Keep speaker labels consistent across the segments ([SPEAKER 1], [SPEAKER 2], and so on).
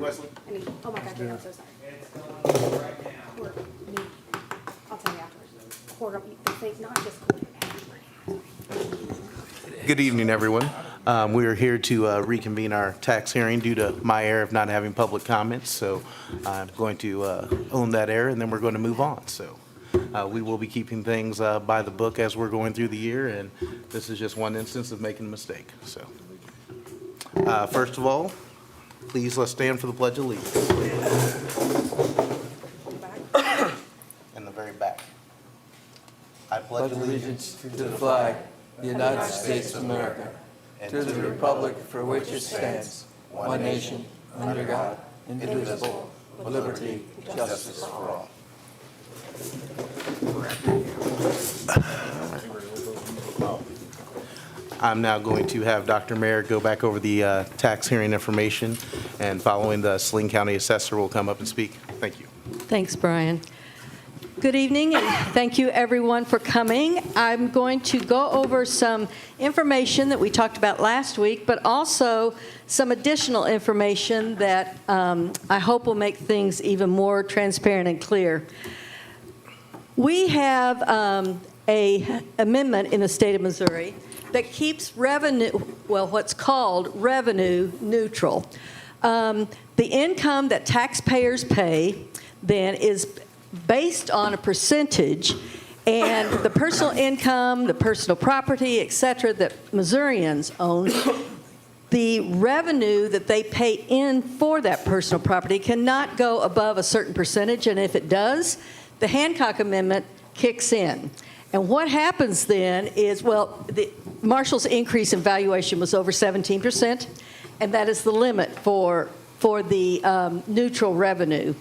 [SPEAKER 1] Wesley?
[SPEAKER 2] Oh my God, dude, I'm so sorry. Or me. I'll tell you afterwards. Or the thing, not just
[SPEAKER 1] Good evening, everyone. We are here to reconvene our tax hearing due to my error of not having public comments. So I'm going to own that error, and then we're going to move on. So we will be keeping things by the book as we're going through the year, and this is just one instance of making a mistake. So first of all, please let's stand for the Pledge of Allegiance. In the very back. I pledge
[SPEAKER 3] allegiance to the flag, the United States of America, to the republic for which it stands, one nation, under God, indivisible, with liberty and justice for all.
[SPEAKER 1] I'm now going to have Dr. Mayer go back over the tax hearing information, and following the Saline County Assessor will come up and speak. Thank you.
[SPEAKER 4] Thanks, Brian. Good evening, and thank you, everyone, for coming. I'm going to go over some information that we talked about last week, but also some additional information that I hope will make things even more transparent and clear. We have an amendment in the state of Missouri that keeps revenue, well, what's called revenue neutral. The income that taxpayers pay then is based on a percentage, and the personal income, the personal property, et cetera, that Missourians own, the revenue that they pay in for that personal property cannot go above a certain percentage, and if it does, the Hancock Amendment kicks in. And what happens then is, well, Marshall's increase in valuation was over 17%, and that is the limit for the neutral revenue.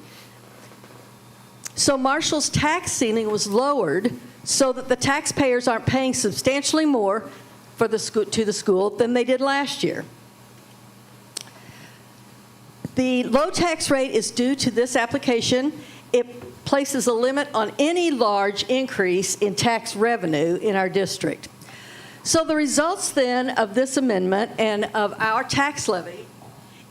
[SPEAKER 4] So Marshall's tax ceiling was lowered so that the taxpayers aren't paying substantially more for to the school than they did last year. The low tax rate is due to this application. It places a limit on any large increase in tax revenue in our district. So the results then of this amendment and of our tax levy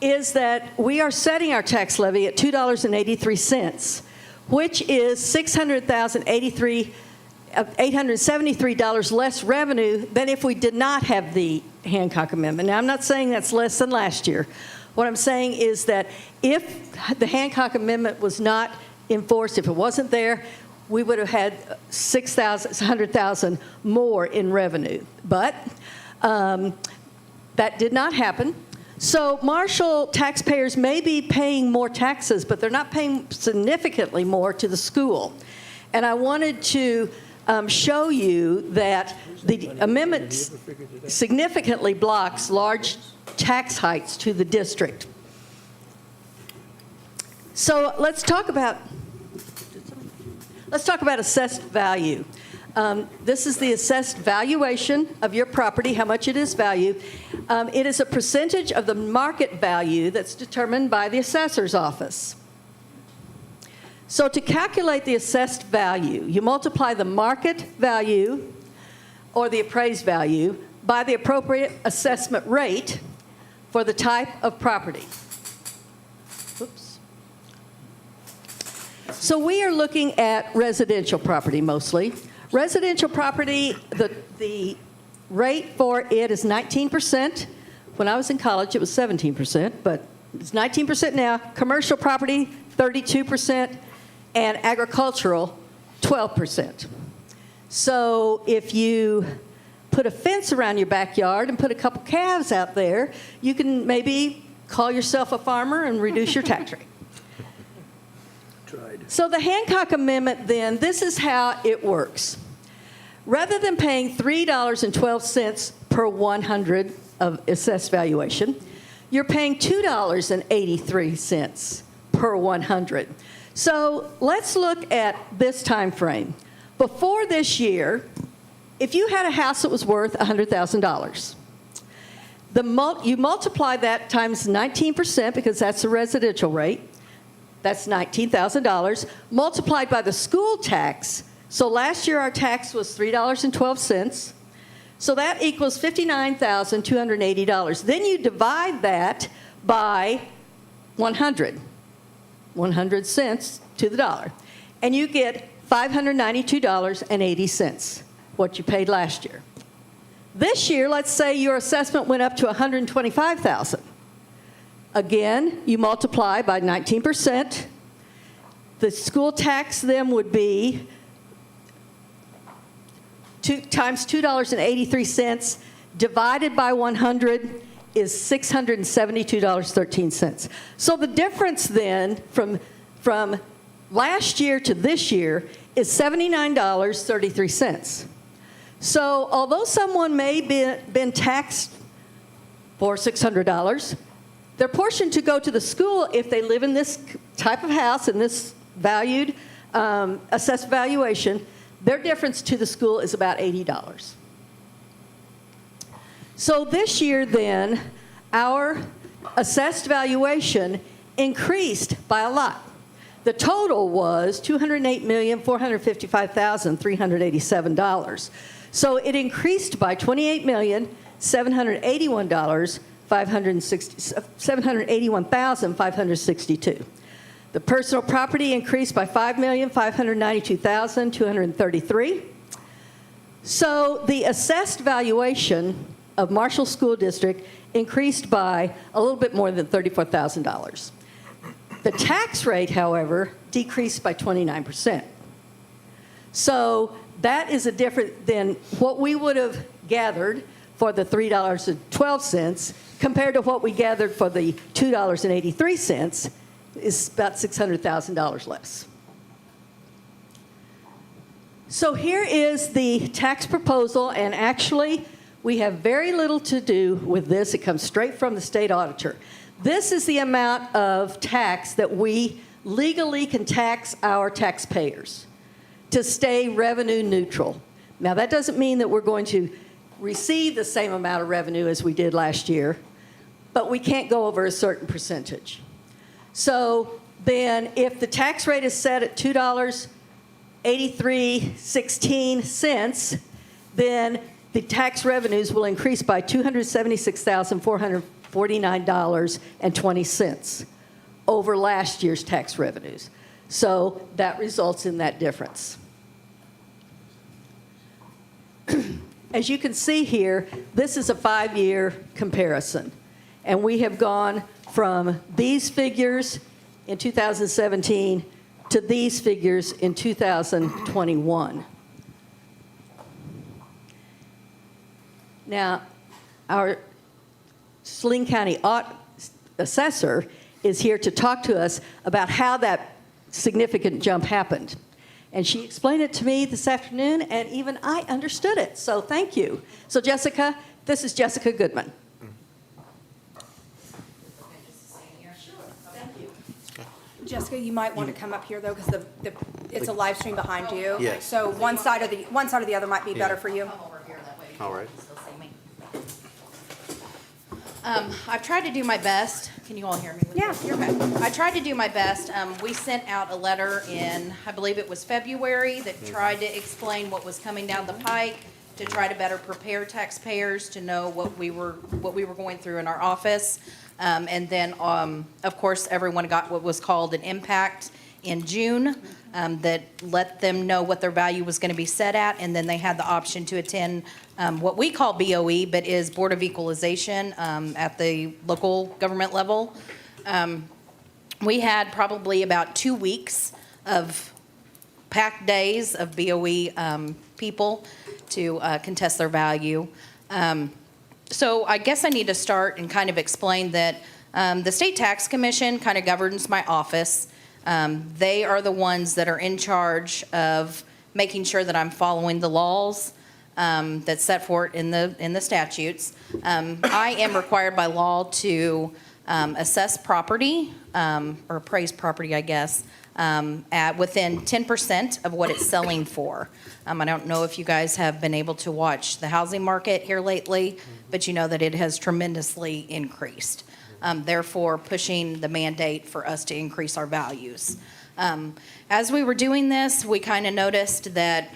[SPEAKER 4] is that we are setting our tax levy at $2.83, which is $873 less revenue than if we did not have the Hancock Amendment. Now, I'm not saying that's less than last year. What I'm saying is that if the Hancock Amendment was not enforced, if it wasn't there, we would have had $100,000 more in revenue. But that did not happen. So Marshall taxpayers may be paying more taxes, but they're not paying significantly more to the school. And I wanted to show you that the amendment significantly blocks large tax hikes to the district. So let's talk about assessed value. This is the assessed valuation of your property, how much it is valued. It is a percentage of the market value that's determined by the assessor's office. So to calculate the assessed value, you multiply the market value or the appraised value by the appropriate assessment rate for the type of property. Oops. So we are looking at residential property mostly. Residential property, the rate for it is 19%. When I was in college, it was 17%, but it's 19% now. Commercial property, 32%, and agricultural, 12%. So if you put a fence around your backyard and put a couple calves out there, you can maybe call yourself a farmer and reduce your tax rate. So the Hancock Amendment, then, this is how it works. Rather than paying $3.12 per 100 of assessed valuation, you're paying $2.83 per 100. So let's look at this time frame. Before this year, if you had a house that was worth $100,000, you multiply that times 19%, because that's the residential rate. That's $19,000 multiplied by the school tax. So last year our tax was $3.12. So that equals $59,280. Then you divide that by 100 cents to the dollar, and you get $592.80, what you paid last year. This year, let's say your assessment went up to $125,000. Again, you multiply by 19%. The school tax then would be times $2.83 divided by 100 is $672.13. So the difference then from last year to this year is $79.33. So although someone may been taxed for $600, their portion to go to the school, if they live in this type of house in this valued, assessed valuation, their difference to the school is about $80. So this year then, our assessed valuation increased by a lot. The total was $208,455,387. So it increased by $781,562. The personal property increased by $5,592,233. So the assessed valuation of Marshall School District increased by a little bit more than $34,000. The tax rate, however, decreased by 29%. So that is a different than what we would have gathered for the $3.12 compared to what we gathered for the $2.83 is about $600,000 less. So here is the tax proposal, and actually we have very little to do with this. It comes straight from the state auditor. This is the amount of tax that we legally can tax our taxpayers to stay revenue neutral. Now, that doesn't mean that we're going to receive the same amount of revenue as we did last year, but we can't go over a certain percentage. So then if the tax rate is set at $2.8316, then the tax revenues will increase by $276,449.20 over last year's tax revenues. So that results in that difference. As you can see here, this is a 5-year comparison. And we have gone from these figures in 2017 to these figures in 2021. Now, our Saline County assessor is here to talk to us about how that significant jump happened. And she explained it to me this afternoon, and even I understood it. So thank you. So Jessica, this is Jessica Goodman.
[SPEAKER 2] Jessica, you might want to come up here though, because it's a live stream behind you.
[SPEAKER 1] Yes.
[SPEAKER 2] So one side or the other might be better for you.
[SPEAKER 1] All right.
[SPEAKER 5] I've tried to do my best. Can you all hear me?
[SPEAKER 2] Yeah, you're good.
[SPEAKER 5] I tried to do my best. We sent out a letter in, I believe it was February, that tried to explain what was coming down the pike, to try to better prepare taxpayers to know what we were going through in our office. And then, of course, everyone got what was called an impact in June that let them know what their value was going to be set at, and then they had the option to attend what we call BOE, but is Board of Equalization at the local government level. We had probably about 2 weeks of packed days of BOE people to contest their value. So I guess I need to start and kind of explain that the State Tax Commission kind of governs my office. They are the ones that are in charge of making sure that I'm following the laws that's set forth in the statutes. I am required by law to assess property, or appraise property, I guess, at within 10% of what it's selling for. I don't know if you guys have been able to watch the housing market here lately, but you know that it has tremendously increased. Therefore, pushing the mandate for us to increase our values. As we were doing this, we kind of noticed that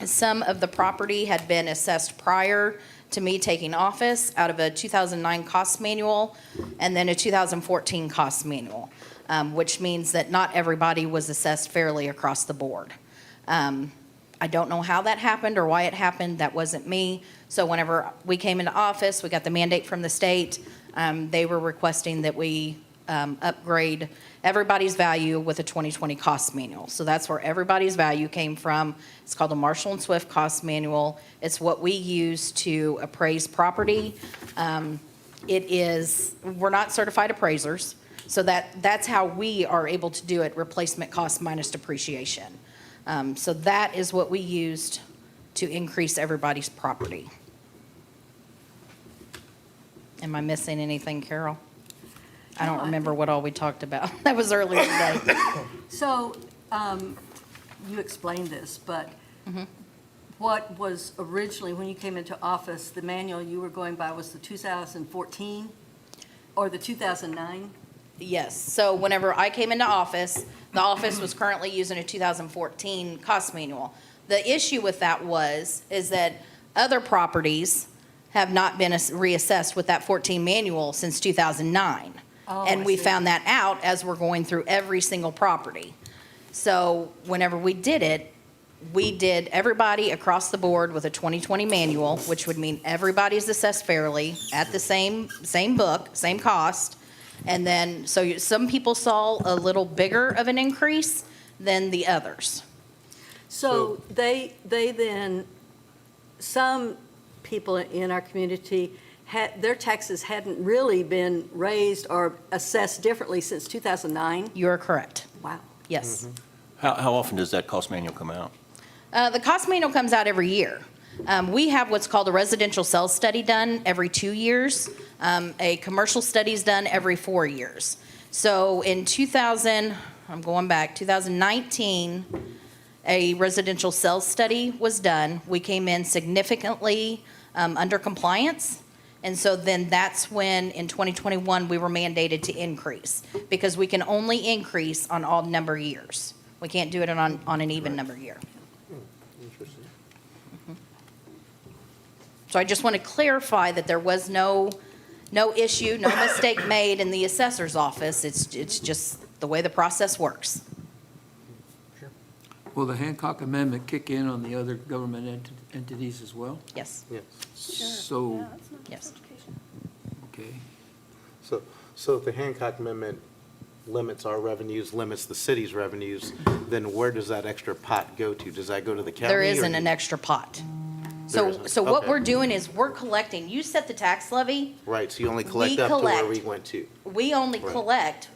[SPEAKER 5] some of the property had been assessed prior to me taking office out of a 2009 cost manual and then a 2014 cost manual, which means that not everybody was assessed fairly across the board. I don't know how that happened or why it happened. That wasn't me. So whenever we came into office, we got the mandate from the state. They were requesting that we upgrade everybody's value with a 2020 cost manual. So that's where everybody's value came from. It's called the Marshall and Swift Cost Manual. It's what we use to appraise property. We're not certified appraisers, so that's how we are able to do it, replacement cost minus depreciation. So that is what we used to increase everybody's property. Am I missing anything, Carol? I don't remember what all we talked about. That was earlier today.
[SPEAKER 4] So, you explained this, but what was originally, when you came into office, the manual you were going by was the 2014 or the 2009?
[SPEAKER 5] Yes, so whenever I came into office, the office was currently using a 2014 cost manual. The issue with that is that other properties have not been reassessed with that 14 manual since 2009.
[SPEAKER 4] Oh,
[SPEAKER 5] And
[SPEAKER 4] I
[SPEAKER 5] we
[SPEAKER 4] see.
[SPEAKER 5] found that out as we're going through every single property. So whenever we did it, we did everybody across the board with a 2020 manual, which would mean everybody's assessed fairly at the same book, same cost. And then, so some people saw a little bigger of an increase than the others.
[SPEAKER 4] So they then, some people in our community their taxes hadn't really been raised or assessed differently since 2009?
[SPEAKER 5] You are correct.
[SPEAKER 4] Wow.
[SPEAKER 5] Yes.
[SPEAKER 6] How often does that cost manual come out?
[SPEAKER 5] The cost manual comes out every year. We have what's called a residential sales study done every 2 years. A commercial study is done every 4 years. So in 2019, a residential sales study was done. We came in significantly under compliance. And so then that's when, in 2021, we were mandated to increase, because we can only increase on odd number years. We can't do it on an even number year.
[SPEAKER 1] Interesting.
[SPEAKER 5] So I just want to clarify that there was no issue, no mistake made in the assessor's office. It's just the way the process works.
[SPEAKER 3] Will the Hancock Amendment kick in on the other government entities as well?
[SPEAKER 5] Yes,
[SPEAKER 1] Yes.
[SPEAKER 3] So,
[SPEAKER 5] yes.
[SPEAKER 3] okay.
[SPEAKER 1] So if the Hancock Amendment limits our revenues, limits the city's revenues, then where does that extra pot go to? Does that go to the county?
[SPEAKER 5] There
[SPEAKER 1] or
[SPEAKER 5] isn't
[SPEAKER 1] do-
[SPEAKER 5] an extra pot.
[SPEAKER 1] There
[SPEAKER 5] So,
[SPEAKER 1] isn't.
[SPEAKER 5] so what
[SPEAKER 1] Okay.
[SPEAKER 5] we're doing is we're collecting, you set the tax levy,
[SPEAKER 1] Right, so you only
[SPEAKER 5] We
[SPEAKER 1] collect up to where
[SPEAKER 5] collect.
[SPEAKER 1] we went to.
[SPEAKER 5] we only
[SPEAKER 1] Right.
[SPEAKER 5] collect,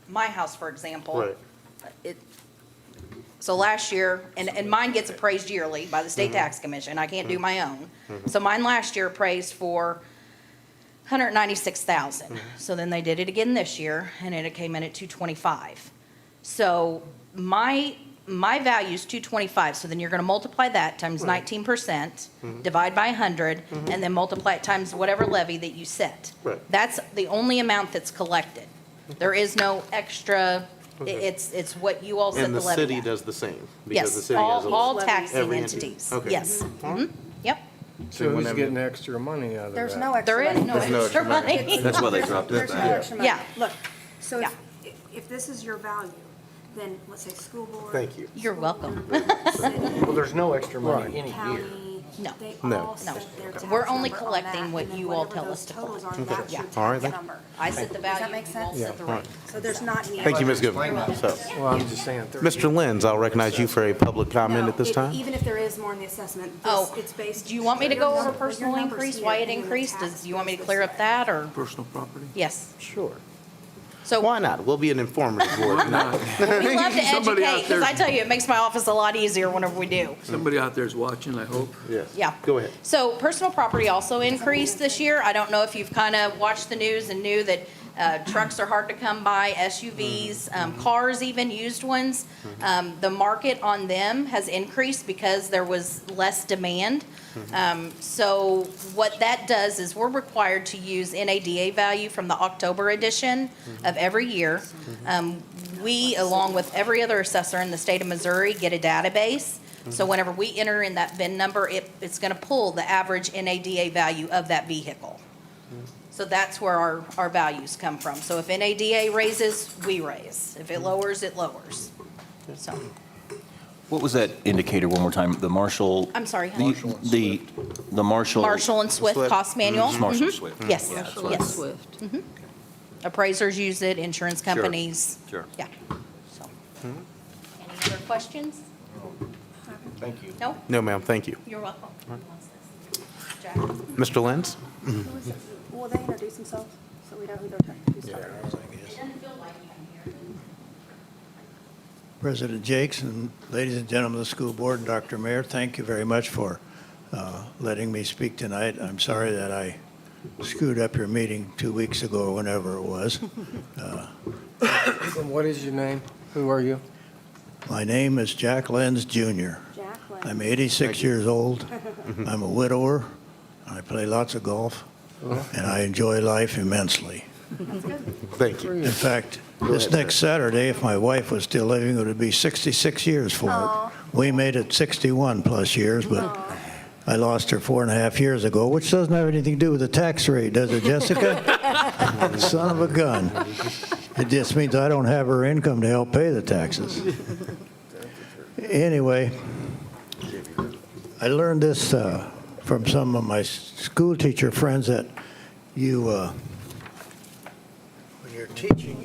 [SPEAKER 5] my house, for example.
[SPEAKER 1] Right.
[SPEAKER 5] So last year, and mine gets appraised yearly by the State Tax Commission, I can't do my own. So mine last year appraised for $196,000. So then they did it again this year, and it came in at $225,000. So my value's $225,000, so then you're gonna multiply that times 19%, divide by 100, and then multiply it times whatever levy that you set.
[SPEAKER 1] Right.
[SPEAKER 5] That's the only amount that's collected. There is no extra, it's what you all set
[SPEAKER 1] And
[SPEAKER 5] the
[SPEAKER 1] the
[SPEAKER 5] levy
[SPEAKER 1] city
[SPEAKER 5] at.
[SPEAKER 1] does the same? Because the
[SPEAKER 5] Yes,
[SPEAKER 1] city has a-
[SPEAKER 5] all taxing
[SPEAKER 1] every entity.
[SPEAKER 5] entities,
[SPEAKER 1] Okay.
[SPEAKER 5] yes. Mhm. Yep,
[SPEAKER 7] So who's
[SPEAKER 1] whenever-
[SPEAKER 7] getting extra money out of that?
[SPEAKER 2] There's no extra
[SPEAKER 5] there is
[SPEAKER 2] money.
[SPEAKER 5] no
[SPEAKER 1] There's no
[SPEAKER 5] extra
[SPEAKER 1] extra money.
[SPEAKER 5] money.
[SPEAKER 6] That's why they dropped it
[SPEAKER 2] There's no
[SPEAKER 6] back.
[SPEAKER 2] extra money.
[SPEAKER 5] Yeah.
[SPEAKER 2] Look, so
[SPEAKER 5] Yeah.
[SPEAKER 2] if this is your value, then let's say school board.
[SPEAKER 1] Thank you.
[SPEAKER 5] You're welcome.
[SPEAKER 2] City,
[SPEAKER 7] Well, there's no extra money any year.
[SPEAKER 2] county.
[SPEAKER 5] No.
[SPEAKER 2] They
[SPEAKER 1] No.
[SPEAKER 2] all set their tax
[SPEAKER 5] We're only
[SPEAKER 2] number on
[SPEAKER 5] collecting
[SPEAKER 2] that,
[SPEAKER 5] what
[SPEAKER 2] and then
[SPEAKER 5] you all
[SPEAKER 2] whatever
[SPEAKER 5] tell
[SPEAKER 2] those
[SPEAKER 5] us to
[SPEAKER 2] totals
[SPEAKER 5] collect.
[SPEAKER 2] are, that's your
[SPEAKER 1] All right,
[SPEAKER 2] tax
[SPEAKER 1] then.
[SPEAKER 2] number.
[SPEAKER 5] I set the
[SPEAKER 2] Does that
[SPEAKER 5] value,
[SPEAKER 2] make
[SPEAKER 5] you all
[SPEAKER 2] sense?
[SPEAKER 5] set the rate.
[SPEAKER 2] So there's not any.
[SPEAKER 1] Thank you, Ms.
[SPEAKER 2] extra.
[SPEAKER 1] Goodman. So,
[SPEAKER 7] Well, I'm just saying.
[SPEAKER 1] Mr. Lenz, I'll recognize you for a public comment
[SPEAKER 2] No,
[SPEAKER 1] at this time.
[SPEAKER 2] Even if there is more in the assessment,
[SPEAKER 5] Oh,
[SPEAKER 2] it's based.
[SPEAKER 5] Do you want me to
[SPEAKER 2] your
[SPEAKER 5] go over
[SPEAKER 2] number-
[SPEAKER 5] personal
[SPEAKER 2] your numbers
[SPEAKER 5] increase,
[SPEAKER 2] here
[SPEAKER 5] why it
[SPEAKER 2] and then the
[SPEAKER 5] increased?
[SPEAKER 2] tax
[SPEAKER 5] Do you want me to
[SPEAKER 2] goes
[SPEAKER 5] clear
[SPEAKER 2] this
[SPEAKER 5] up
[SPEAKER 2] way.
[SPEAKER 5] that, or?
[SPEAKER 3] Personal property?
[SPEAKER 5] Yes.
[SPEAKER 1] Sure.
[SPEAKER 5] So
[SPEAKER 1] Why not? We'll be an informative board.
[SPEAKER 3] Why not?
[SPEAKER 5] we love to
[SPEAKER 3] Somebody out
[SPEAKER 5] educate, because
[SPEAKER 3] there-
[SPEAKER 5] I tell you, it makes my office a lot easier whenever we do.
[SPEAKER 3] Somebody out there is watching, I hope.
[SPEAKER 1] Yes.
[SPEAKER 5] Yeah.
[SPEAKER 1] Go ahead.
[SPEAKER 5] So personal property also increased this year. I don't know if you've kind of watched the news and knew that trucks are hard to come by, SUVs, cars, even used ones. The market on them has increased because there was less demand. So what that does is we're required to use NADA value from the October edition of every year. We, along with every other assessor in the state of Missouri, get a database So whenever we enter in that VIN number, it's going to pull the average NADA value of that vehicle. So that's where our values come from. So if NADA raises, we raise. If it lowers, it lowers. So,
[SPEAKER 6] What was that indicator one more time? The Marshall?
[SPEAKER 5] I'm sorry,
[SPEAKER 6] The the Marshall?
[SPEAKER 5] Marshall and Swift
[SPEAKER 1] Swift.
[SPEAKER 5] cost manual?
[SPEAKER 6] Marshall Swift.
[SPEAKER 5] Yes,
[SPEAKER 6] Yeah, that's what I-
[SPEAKER 5] yes.
[SPEAKER 4] Swift.
[SPEAKER 5] Appraisers use it, insurance companies.
[SPEAKER 6] Sure.
[SPEAKER 5] Yeah. So, any other questions?
[SPEAKER 7] Thank you.
[SPEAKER 5] No?
[SPEAKER 1] No, ma'am, thank you.
[SPEAKER 5] You're welcome. Jack?
[SPEAKER 1] Mr. Lenz?
[SPEAKER 2] Will they introduce themselves so we know who they're talking to?
[SPEAKER 8] President Jakes and ladies and gentlemen of the school board and Dr. Mayor, thank you very much for letting me speak tonight. I'm sorry that I screwed up your meeting 2 weeks ago or whenever it was.
[SPEAKER 7] And what is your name? Who are you?
[SPEAKER 8] My name is Jack Lenz Jr.
[SPEAKER 2] Jacqueline.
[SPEAKER 8] I'm 86 years old. I'm a widower. I play lots of golf, and I enjoy life immensely.
[SPEAKER 1] Thank you.
[SPEAKER 8] In fact, this next Saturday, if my wife was still living, it would be 66 years for
[SPEAKER 2] Aw.
[SPEAKER 8] it. We made it 61 plus years, but I lost her 4.5 years ago, which doesn't have anything to do with the tax rate, does it, Jessica? Son of a gun. It just means I don't have her income to help pay the taxes. Anyway, I learned this from some of my school teacher friends that you, when you're teaching,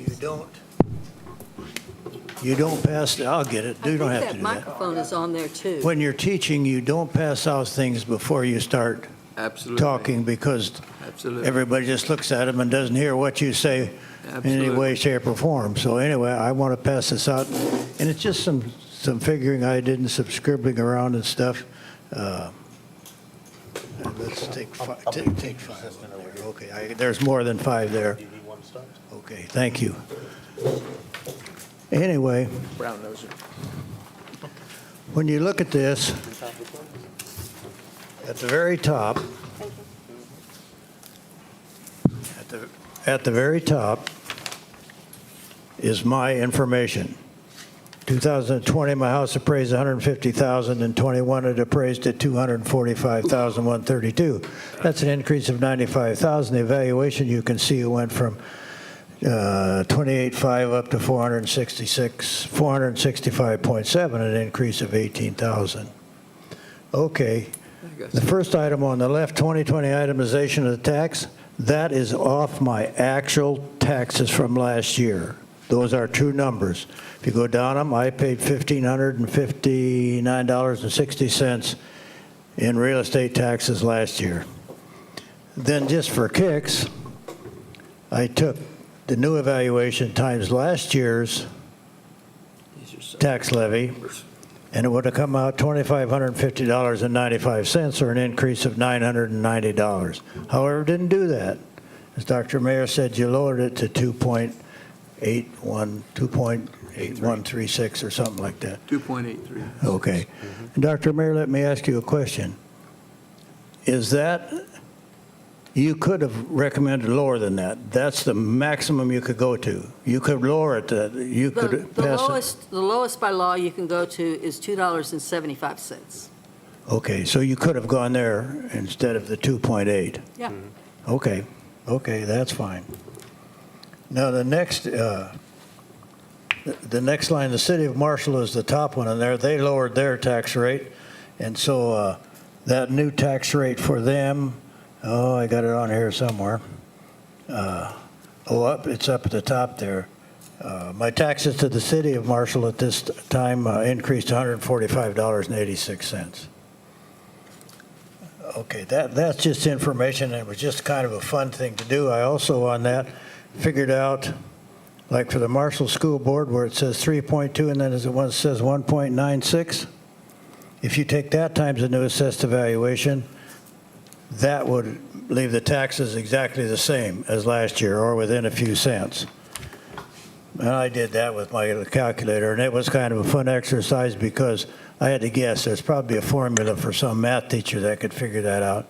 [SPEAKER 8] you don't pass, I'll get it, you don't have to
[SPEAKER 4] that
[SPEAKER 8] do that.
[SPEAKER 4] microphone is on there, too.
[SPEAKER 8] When you're teaching, you don't pass out things before you start
[SPEAKER 3] Absolutely.
[SPEAKER 8] talking because
[SPEAKER 3] Absolutely.
[SPEAKER 8] everybody just looks at them and doesn't hear what you say in any
[SPEAKER 3] Absolutely.
[SPEAKER 8] way, shape, or form. So anyway, I want to pass this out, and it's just some figuring I did and some scribbling around and stuff. And let's take five. Take five. There. Okay, there's more than 5 there. Okay, thank you. Anyway,
[SPEAKER 7] Brown noser.
[SPEAKER 8] when you look at this, at the very top, at the very top is my information. 2020, my house appraised $150,000, and 21 it appraised at $245,132. That's an increase of $95,000. The evaluation, you can see, it went from 28.5 up to 465.7, an increase of 18,000. Okay. The first item on the left, 2020 itemization of the tax, that is off my actual taxes from last year. Those are true numbers. If you go down them, I paid $1,559.60 in real estate taxes last year. Then just for kicks, I took the new evaluation times last year's tax levy, and it would have come out $2,550.95, or an increase of $990. However, didn't do that. As Dr. Mayer said, you lowered it to 2.8136 or something like that.
[SPEAKER 3] 2.83.
[SPEAKER 8] Okay. And Dr. Mayer, let me ask you a question. Is that, you could have recommended lower than that. That's the maximum you could go to. You could lower it, you could
[SPEAKER 9] The
[SPEAKER 8] pass it.
[SPEAKER 9] lowest by law you can go to is $2.75.
[SPEAKER 8] Okay, so you could have gone there instead of the 2.8.
[SPEAKER 9] Yeah.
[SPEAKER 8] Okay, that's fine. Now, the next line, the city of Marshall is the top one in there. They lowered their tax rate, and so that new tax rate for them, I got it on here somewhere. It's up at the top there. My taxes to the city of Marshall at this time increased to $145.86. Okay, that's just information. It was just kind of a fun thing to do. I also, on that, figured out, like for the Marshall School Board, where it says 3.2 and then it says 1.96, if you take that times the new assessed evaluation, that would leave the taxes exactly the same as last year, or within a few cents. And I did that with my calculator, and it was kind of a fun exercise because I had to guess. There's probably a formula for some math teacher that could figure that out.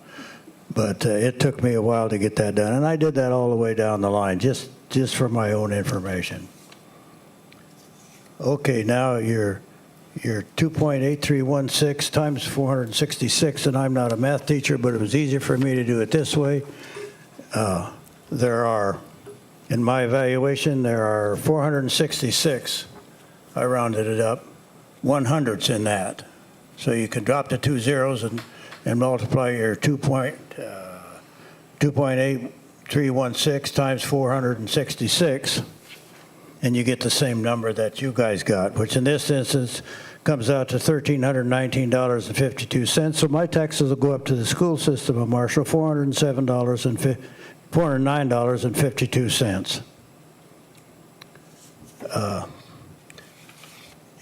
[SPEAKER 8] But it took me a while to get that done, and I did that all the way down the line, just for my own information. Okay, now your your 2.8316 times 466, and I'm not a math teacher, but it was easier for me to do it this way. There are, in my evaluation, there are 466, I rounded it up, 100s in that. So you can drop the 2 zeros and multiply your 2.8316 times 466, and you get the same number that you guys got, which in this instance comes out to $1,319.52. So my taxes will go up to the school system of Marshall, $409.52.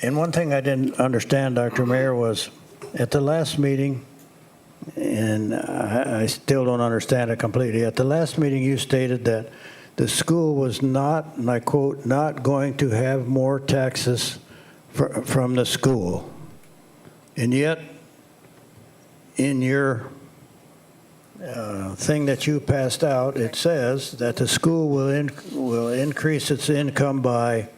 [SPEAKER 8] And one thing I didn't understand, Dr. Mayor, was at the last meeting, and I still don't understand it completely. At the last meeting, you stated that the school was not, and I quote, not going to have more taxes from the school. And yet, in your thing that you passed out, it says that the school will increase its income by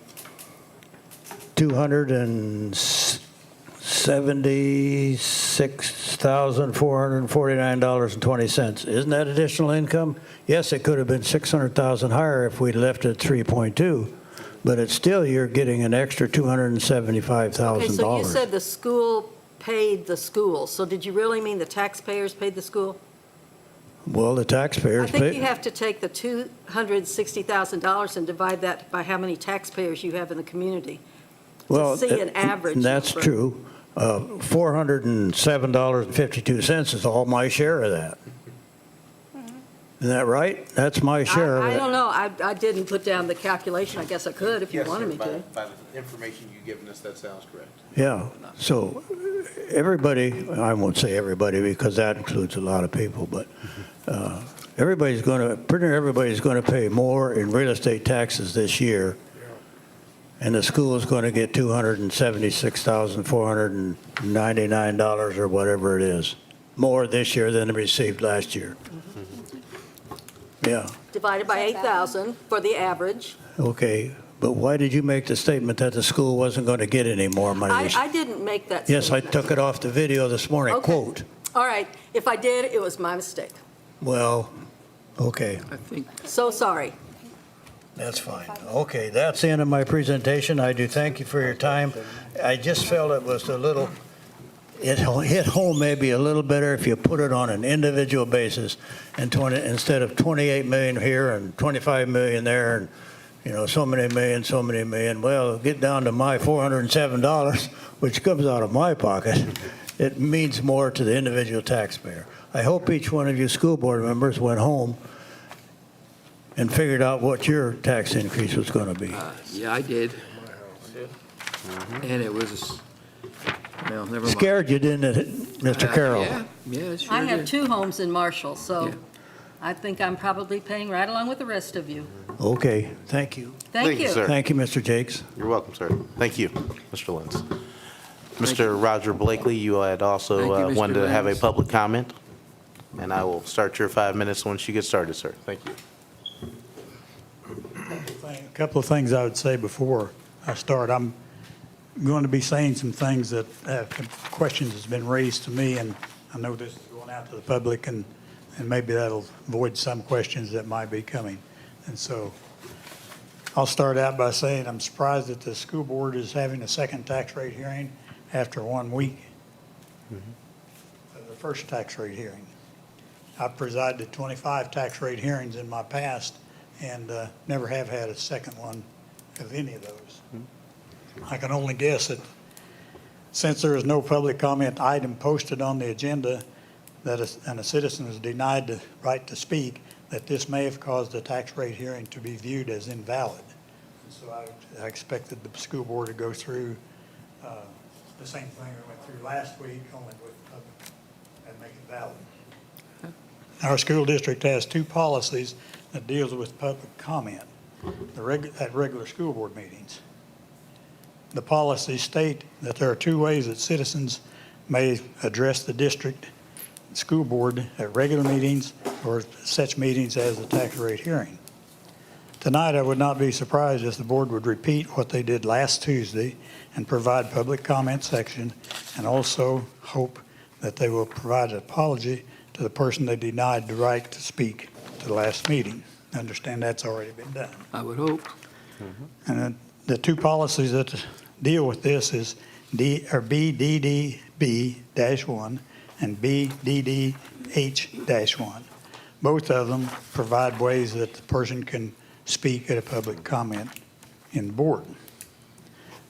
[SPEAKER 8] $276,449.20. Isn't that additional income? Yes, it could have been $600,000 higher if we left it at 3.2, but it's still, you're getting an extra $275,000.
[SPEAKER 9] Okay, so you said the school paid the school. So did you really mean the taxpayers paid the school?
[SPEAKER 8] Well, the
[SPEAKER 9] I
[SPEAKER 8] taxpayers
[SPEAKER 9] think
[SPEAKER 8] pay.
[SPEAKER 9] you have to take the $260,000 and divide that by how many taxpayers you have in the community.
[SPEAKER 8] Well,
[SPEAKER 9] see an average
[SPEAKER 8] that's
[SPEAKER 9] number.
[SPEAKER 8] true. $407.52 is all my share of that. Isn't that right? That's my share of
[SPEAKER 9] I
[SPEAKER 8] it.
[SPEAKER 9] don't know. I didn't put down the calculation. I guess I could if you wanted me to.
[SPEAKER 1] By the information you've given us, that sounds correct.
[SPEAKER 8] Yeah, so everybody, I won't say everybody because that includes a lot of people, but pretty everybody's going to pay more in real estate taxes this year, and the school is going to get $276,499 or whatever it is, more this year than it received last year. Yeah,
[SPEAKER 9] Divided by 8,000 for the average.
[SPEAKER 8] okay, but why did you make the statement that the school wasn't going to get any more money this year?
[SPEAKER 9] I didn't make that
[SPEAKER 8] Yes, I
[SPEAKER 9] statement.
[SPEAKER 8] took it off the video this morning,
[SPEAKER 9] Okay.
[SPEAKER 8] quote.
[SPEAKER 9] All right. If I did, it was my mistake.
[SPEAKER 8] Well, okay,
[SPEAKER 9] So sorry.
[SPEAKER 8] that's fine. Okay, that's the end of my presentation. I do thank you for your time. I just felt it was a little, it hit home maybe a little better if you put it on an individual basis and instead of 28 million here and 25 million there and, so many million. Well, get down to my $407, which comes out of my pocket. It means more to the individual taxpayer. I hope each one of you school board members went home and figured out what your tax increase was going to be.
[SPEAKER 3] Yeah, I did. And it was, well, never mind.
[SPEAKER 8] Scared you, didn't it, Mr. Carroll?
[SPEAKER 3] Yeah, it sure
[SPEAKER 9] I have
[SPEAKER 3] did.
[SPEAKER 9] 2 homes in Marshall, so
[SPEAKER 3] Yeah.
[SPEAKER 9] I think I'm probably paying right along with the rest of you.
[SPEAKER 8] Okay, thank you.
[SPEAKER 9] Thank you.
[SPEAKER 1] sir.
[SPEAKER 8] Thank you, Mr. Jakes.
[SPEAKER 1] You're welcome, sir. Thank you, Mr. Lenz. Mr. Roger Blakely, you had also
[SPEAKER 3] Thank you, Mr.
[SPEAKER 1] wanted to have a
[SPEAKER 3] Lenz.
[SPEAKER 1] public comment, and I will start your 5 minutes once you get started, sir. Thank you.
[SPEAKER 10] A couple of things I would say before I start. I'm going to be saying some things that questions has been raised to me, and I know this is going out to the public, and maybe that'll avoid some questions that might be coming. And so I'll start out by saying I'm surprised that the school board is having a second tax rate hearing after 1 week of the first tax rate hearing. I've presided 25 tax rate hearings in my past and never have had a second one of any of those. I can only guess that since there is no public comment item posted on the agenda and a citizen is denied the right to speak, that this may have caused the tax rate hearing to be viewed as invalid. And so I expected the school board to go through the same thing we went through last week, only with public, and make it valid. Our school district has 2 policies that deals with public comment at regular school board meetings. The policies state that there are 2 ways that citizens may address the district school board at regular meetings or such meetings as the tax rate hearing. Tonight, I would not be surprised if the board would repeat what they did last Tuesday and provide public comment section, and also hope that they will provide an apology to the person they denied the right to speak to the last meeting. I understand that's already been done.
[SPEAKER 3] I would hope.
[SPEAKER 10] And then the two policies that deal with this is BDDB-1 and BDDH-1. Both of them provide ways that the person can speak at a public comment in the board.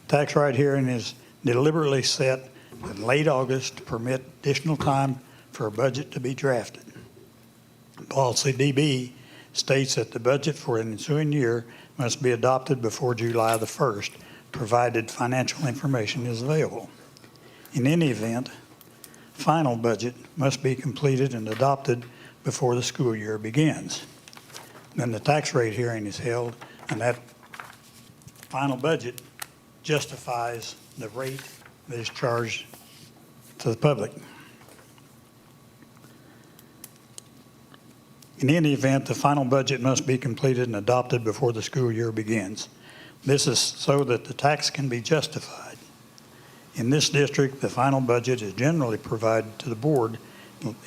[SPEAKER 10] Tax right hearing is deliberately set in late August to permit additional time for a budget to be drafted. Policy DB states that the budget for an ensuing year must be adopted before July the 1st, provided financial information is available. In any event, final budget must be completed and adopted before the school year begins. Then the tax rate hearing is held, and that final budget justifies the rate that is charged to the public. In any event, the final budget must be completed and adopted before the school year begins. This is so that the tax can be justified. In this district, the final budget is generally provided to the board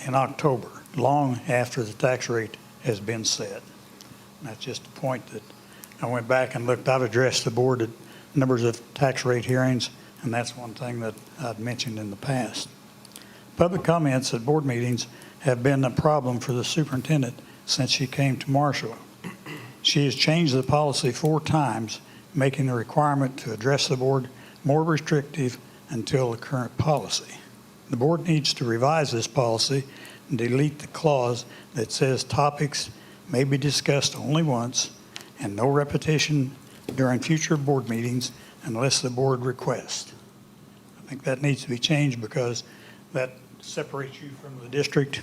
[SPEAKER 10] in October, long after the tax rate has been set. And that's just a point that I went back and looked. I've addressed the board at numbers of tax rate hearings, and that's one thing that I'd mentioned in the past. Public comments at board meetings have been a problem for the superintendent since she came to Marshall. She has changed the policy 4 times, making the requirement to address the board more restrictive until the current policy. The board needs to revise this policy and delete the clause that says topics may be discussed only once and no repetition during future board meetings unless the board requests. I think that needs to be changed because that separates you from the district,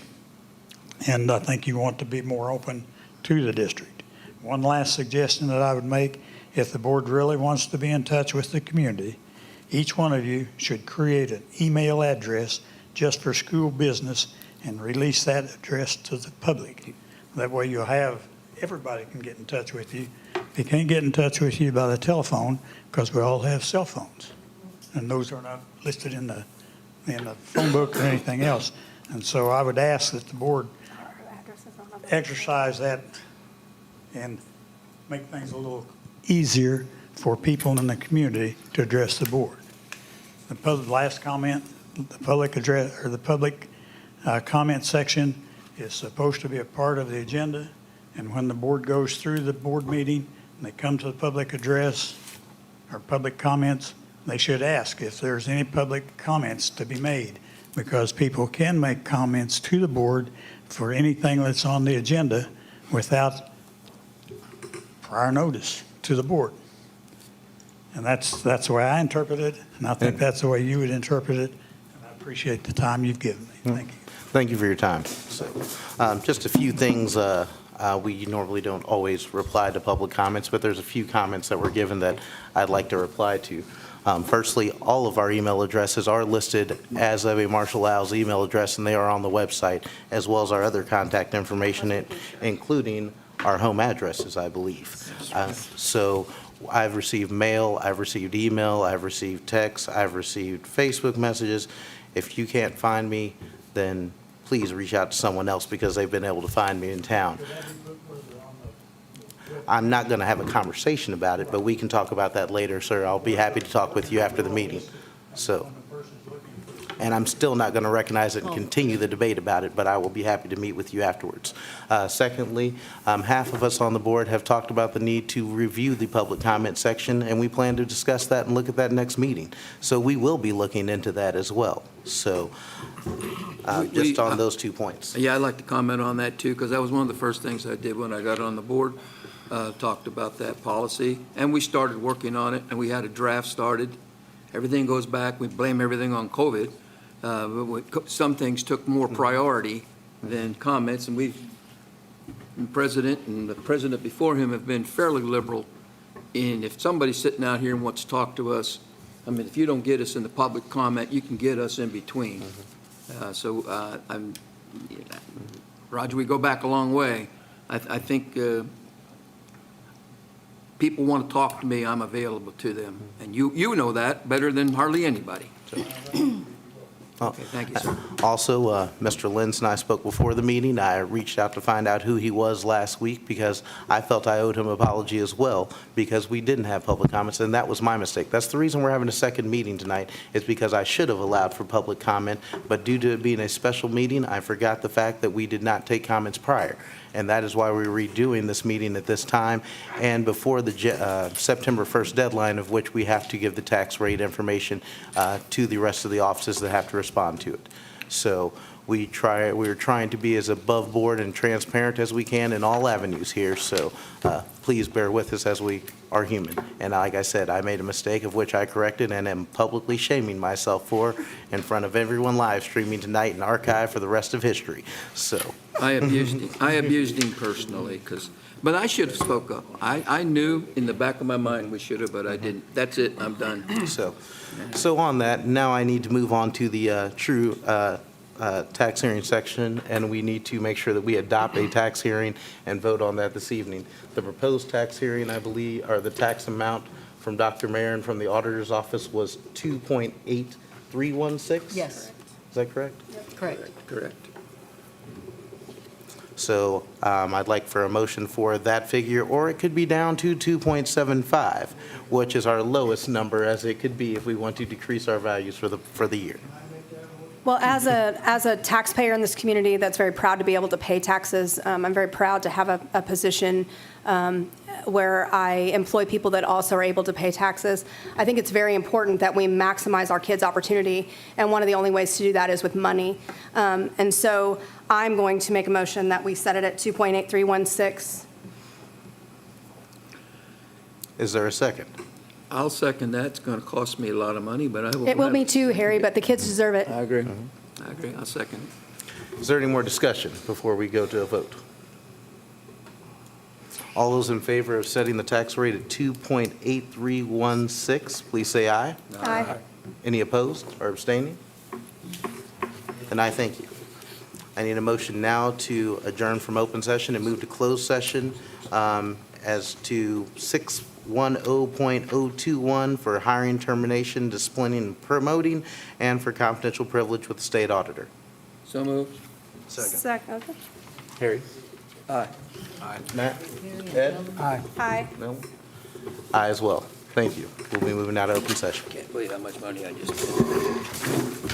[SPEAKER 10] and I think you want to be more open to the district. One last suggestion that I would make, if the board really wants to be in touch with the community, each one of you should create an email address just for school business and release that address to the public. That way you'll have, everybody can get in touch with you. They can't get in touch with you by the telephone because we all have cell phones. And those are not listed in the phone book or anything else. And so I would ask that the board exercise that and make things a little easier for people in the community to address the board. The last comment, the public address or the public comment section is supposed to be a part of the agenda. And when the board goes through the board meeting and they come to the public address or public comments, they should ask if there's any public comments to be made, because people can make comments to the board for anything that's on the agenda without prior notice to the board. And that's the way I interpret it, and I think that's the way you would interpret it. And I appreciate the time you've given me. Thank you.
[SPEAKER 1] Thank you for your time. So, just a few things. We normally don't always reply to public comments, but there's a few comments that were given that I'd like to reply to. Firstly, all of our email addresses are listed as of a Marshall Lowell's email address, and they are on the website, as well as our other contact information, including our home addresses, I believe. So I've received mail, I've received email, I've received texts, I've received Facebook messages. If you can't find me, then please reach out to someone else because they've been able to find me in town. I'm not going to have a conversation about it, but we can talk about that later, sir. I'll be happy to talk with you after the meeting. So, and I'm still not going to recognize it and continue the debate about it, but I will be happy to meet with you afterwards. Secondly, half of us on the board have talked about the need to review the public comment section, and we plan to discuss that and look at that next meeting. So we will be looking into that as well. So just on those 2 points.
[SPEAKER 3] Yeah, I'd like to comment on that too, because that was one of the first things I did when I got on the board. Talked about that policy, and we started working on it, and we had a draft started. Everything goes back. We blame everything on COVID. Some things took more priority than comments, and the president and the president before him have been fairly liberal. And if somebody's sitting out here and wants to talk to us, I mean, if you don't get us in the public comment, you can get us in between. Roger, we go back a long way. I think people want to talk to me, I'm available to them. And you know that better than hardly anybody. So, okay, thank you, sir.
[SPEAKER 1] Also, Mr. Lenz and I spoke before the meeting. I reached out to find out who he was last week because I felt I owed him an apology as well because we didn't have public comments, and that was my mistake. That's the reason we're having a second meeting tonight, is because I should have allowed for public comment, but due to it being a special meeting, I forgot the fact that we did not take comments prior. And that is why we're redoing this meeting at this time and before the September 1st deadline, of which we have to give the tax rate information to the rest of the offices that have to respond to it. So we're trying to be as above board and transparent as we can in all avenues here. So please bear with us as we are human. And like I said, I made a mistake of which I corrected and am publicly shaming myself for in front of everyone live streaming tonight and archive for the rest of history. So.
[SPEAKER 3] I abused him personally, but I should have spoke up. I knew in the back of my mind we should have, but I didn't. That's it, I'm done.
[SPEAKER 1] So on that, now I need to move on to the true tax hearing section, and we need to make sure that we adopt a tax hearing and vote on that this evening. The proposed tax hearing, I believe, or the tax amount from Dr. Mayor and from the auditor's office was 2.8316?
[SPEAKER 9] Yes,
[SPEAKER 1] Is that correct?
[SPEAKER 9] correct.
[SPEAKER 3] Correct.
[SPEAKER 1] So I'd like for a motion for that figure, or it could be down to 2.75, which is our lowest number as it could be if we want to decrease our values for the year.
[SPEAKER 2] Well, as a taxpayer in this community that's very proud to be able to pay taxes, I'm very proud to have a position where I employ people that also are able to pay taxes. I think it's very important that we maximize our kids' opportunity, and one of the only ways to do that is with money. And so I'm going to make a motion that we set it at 2.8316.
[SPEAKER 1] Is there a second?
[SPEAKER 3] I'll second that. It's going to cost me a lot of money, but I will.
[SPEAKER 2] It will be too, Harry, but the kids deserve it.
[SPEAKER 3] I agree. I agree. I'll second it.
[SPEAKER 1] Is there any more discussion before we go to a vote? All those in favor of setting the tax rate at 2.8316, please say aye.
[SPEAKER 2] Aye.
[SPEAKER 1] Any opposed or abstaining? Then I thank you. I need a motion now to adjourn from open session and move to closed session as to 610.021 for hiring, termination, disciplining, and promoting, and for confidential privilege with the state auditor.
[SPEAKER 3] So moved.
[SPEAKER 2] Second. Okay.
[SPEAKER 1] Harry?
[SPEAKER 3] Aye.
[SPEAKER 1] Matt? Ed?
[SPEAKER 2] Aye.
[SPEAKER 1] No? Aye as well. Thank you. We'll be moving out of open session.
[SPEAKER 3] Can't believe how much money I just spent.